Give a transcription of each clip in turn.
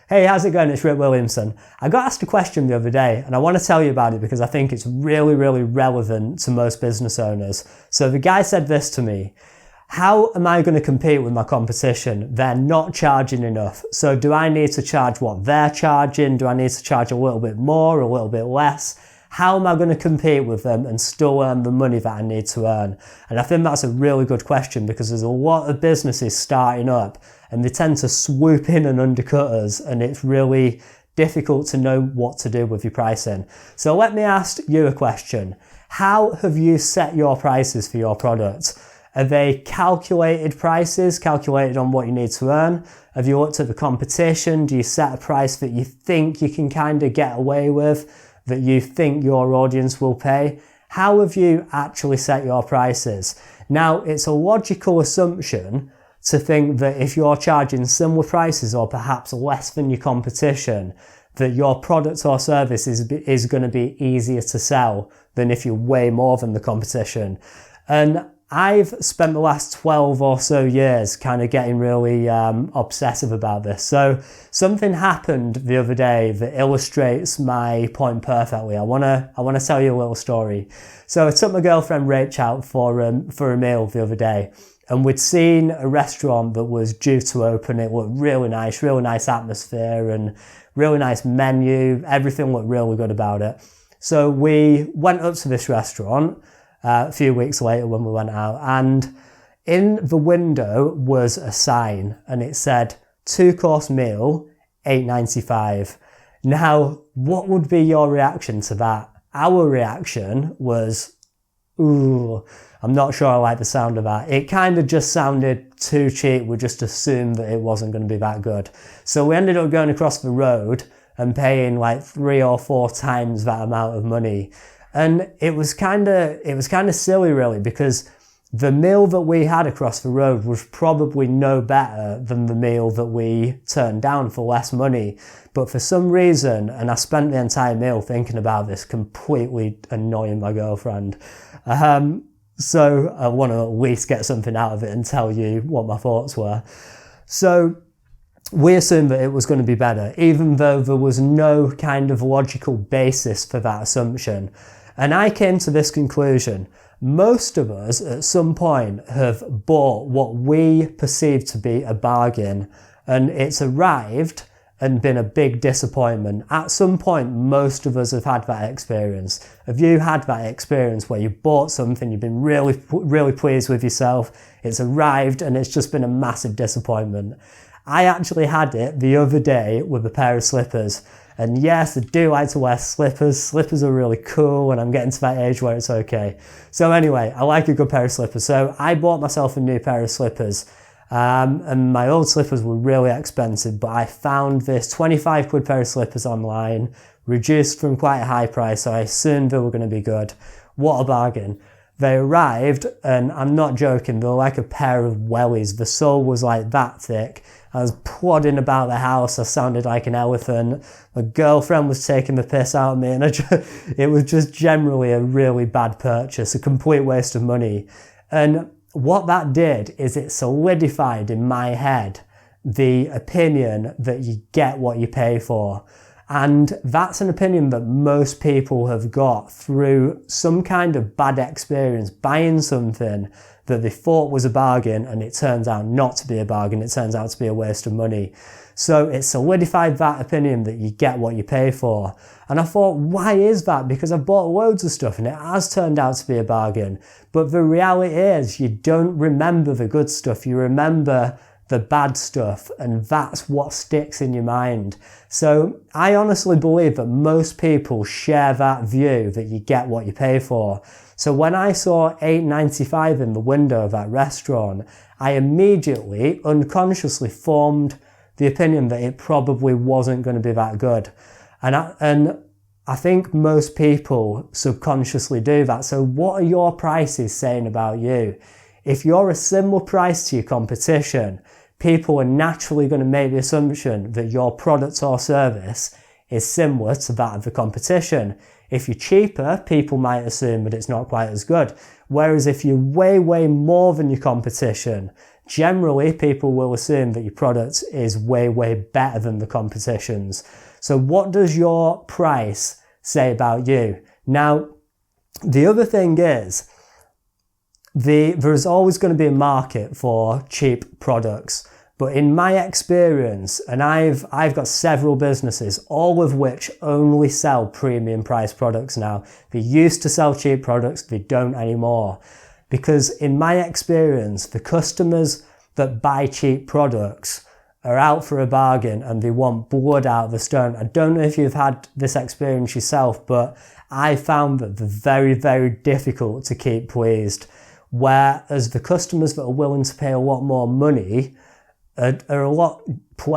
Hey, how's it going? It's Rick Williamson. I got asked a question the other day and I want to tell you about it because I think it's really, really relevant to most business owners. So the guy said this to me: how am I going to compete with my competition? They're not charging enough. So do I need to charge what they're charging? Do I need to charge a little bit more, a little bit less? How am I going to compete with them and still earn the money that I need to earn? And I think that's a really good question because there's a lot of businesses starting up and they tend to swoop in and undercut us, and it's really difficult to know what to do with your pricing. So let me ask you a question. How have you set your prices for your product? Are they calculated prices, calculated on what you need to earn? Have you looked at the competition? Do you set a price that you think you can kind of get away with, that you think your audience will pay? How have you actually set your prices? Now, it's a logical assumption to think that if you're charging similar prices or perhaps less than your competition, that your product or service is going to be easier to sell than if you're way more than the competition. And I've spent the last 12 or so years kind of getting really obsessive about this. So something happened the other day that illustrates my point perfectly. I want to tell you a little story. So I took my girlfriend Rach out for a meal the other day, and we'd seen a restaurant that was due to open. It looked really nice atmosphere and really nice menu. Everything looked really good about it. So we went up to this restaurant a few weeks later when we went out, and in the window was a sign and it said 2-course meal, $8.95. Now, what would be your reaction to that? Our reaction was, ooh, I'm not sure I like the sound of that. It kind of just sounded too cheap. We just assumed that it wasn't going to be that good. So we ended up going across the road and paying like 3 or 4 times that amount of money. And it was kind of silly really, because the meal that we had across the road was probably no better than the meal that we turned down for less money. But for some reason, and I spent the entire meal thinking about this, completely annoying my girlfriend. So I want to at least get something out of it and tell you what my thoughts were. So we assumed that it was going to be better, even though there was no kind of logical basis for that assumption. And I came to this conclusion: most of us at some point have bought what we perceive to be a bargain, and it's arrived and been a big disappointment. At some point, most of us have had that experience. Have you had that experience where you bought something, you've been really, really pleased with yourself, it's arrived and it's just been a massive disappointment? I actually had it the other day with a pair of slippers. And yes, I do like to wear slippers. Slippers are really cool, and I'm getting to that age where it's okay. So anyway, I like a good pair of slippers. So I bought myself a new pair of slippers. And my old slippers were really expensive, but I found this 25 quid pair of slippers online, reduced from quite a high price, so I assumed they were going to be good. What a bargain. They arrived, and I'm not joking, they were like a pair of wellies. The sole was like that thick. I was plodding about the house, I sounded like an elephant. My girlfriend was taking the piss out of me, and it was just generally a really bad purchase, a complete waste of money. And what that did is it solidified in my head the opinion that you get what you pay for. And that's an opinion that most people have got through some kind of bad experience, buying something that they thought was a bargain and it turns out not to be a bargain, it turns out to be a waste of money. So it solidified that opinion that you get what you pay for. And I thought, why is that? Because I've bought loads of stuff and it has turned out to be a bargain. But the reality is you don't remember the good stuff, you remember the bad stuff, and that's what sticks in your mind. So I honestly believe that most people share that view that you get what you pay for. So when I saw $8.95 in the window of that restaurant, I immediately, unconsciously formed the opinion that it probably wasn't going to be that good. And I think most people subconsciously do that. So what are your prices saying about you? If you're a similar price to your competition, people are naturally going to make the assumption that your product or service is similar to that of the competition. If you're cheaper, people might assume that it's not quite as good. Whereas if you're way, way more than your competition, generally people will assume that your product is way, way better than the competition's. So what does your price say about you? Now, the other thing is, there's always going to be a market for cheap products. But in my experience, and I've got several businesses, all of which only sell premium price products now. They used to sell cheap products, they don't anymore. Because in my experience, the customers that buy cheap products are out for a bargain and they want blood out of the stone. I don't know if you've had this experience yourself, but I found that they're very, very difficult to keep pleased. Whereas the customers that are willing to pay a lot more money are a lot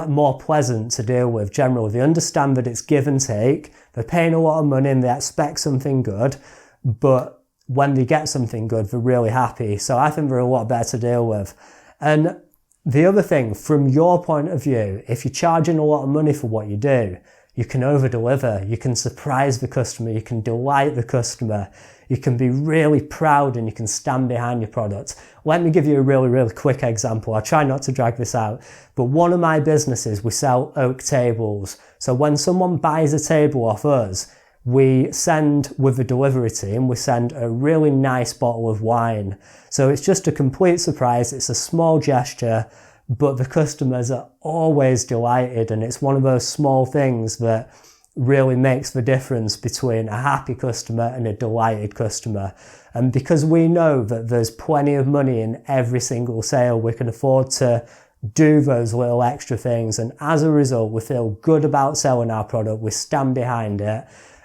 more pleasant to deal with generally. They understand that it's give and take. They're paying a lot of money and they expect something good, but when they get something good, they're really happy. So I think they're a lot better to deal with. And the other thing, from your point of view, if you're charging a lot of money for what you do, you can over-deliver, you can surprise the customer, you can delight the customer, you can be really proud and you can stand behind your product. Let me give you a really, really quick example. I'll try not to drag this out, but one of my businesses, we sell oak tables. So when someone buys a table off us, we send, with the delivery team, we send a really nice bottle of wine. So it's just a complete surprise, it's a small gesture, but the customers are always delighted, and it's one of those small things that really makes the difference between a happy customer and a delighted customer. And because we know that there's plenty of money in every single sale, we can afford to do those little extra things, and as a result we feel good about selling our product, we stand behind it.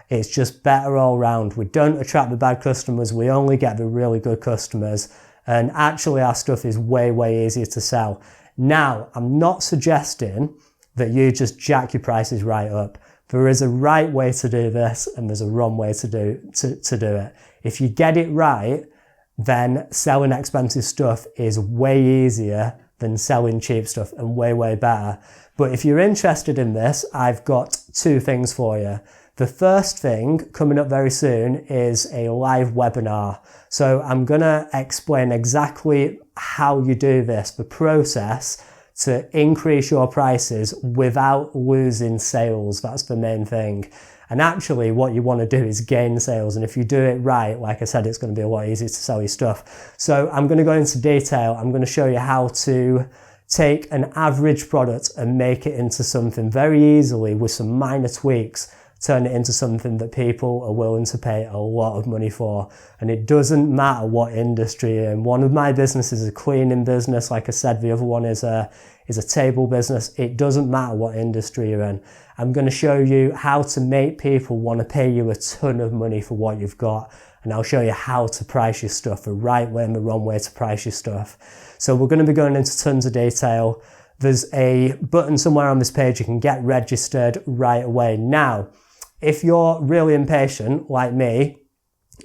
It's just better all round. We don't attract the bad customers, we only get the really good customers, and actually our stuff is way, way easier to sell. Now, I'm not suggesting that you just jack your prices right up. There is a right way to do this and there's a wrong way to do it. If you get it right, then selling expensive stuff is way easier than selling cheap stuff, and way, way better. But if you're interested in this, I've got two things for you. The first thing coming up very soon is a live webinar. So I'm going to explain exactly how you do this, the process to increase your prices without losing sales. That's the main thing. And actually what you want to do is gain sales. And if you do it right, like I said, it's going to be a lot easier to sell your stuff. So I'm going to go into detail. I'm going to show you how to take an average product and make it into something very easily with some minor tweaks, turn it into something that people are willing to pay a lot of money for. And it doesn't matter what industry you're in. One of my businesses is a cleaning business. Like I said, the other one is a table business. It doesn't matter what industry you're in. I'm going to show you how to make people want to pay you a ton of money for what you've got. And I'll show you how to price your stuff, the right way and the wrong way to price your stuff. So we're going to be going into tons of detail. There's a button somewhere on this page you can get registered right away. Now, if you're really impatient like me,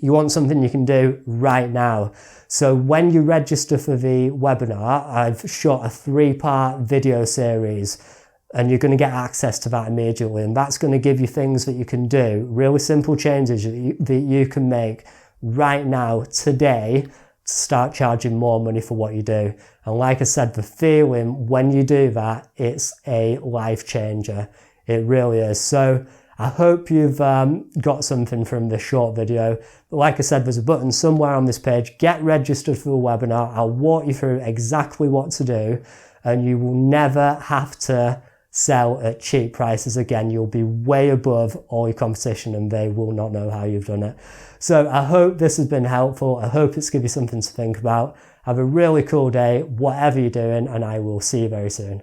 you want something you can do right now. So when you register for the webinar, I've shot a 3-part video series and you're going to get access to that immediately. And that's going to give you things that you can do, really simple changes that you can make right now, today, to start charging more money for what you do. And like I said, the feeling when you do that, it's a life changer. It really is. So I hope you've got something from this short video. But like I said, there's a button somewhere on this page. Get registered for the webinar. I'll walk you through exactly what to do, and you will never have to sell at cheap prices again. You'll be way above all your competition and they will not know how you've done it. So I hope this has been helpful. I hope it's given you something to think about. Have a really cool day, whatever you're doing, and I will see you very soon.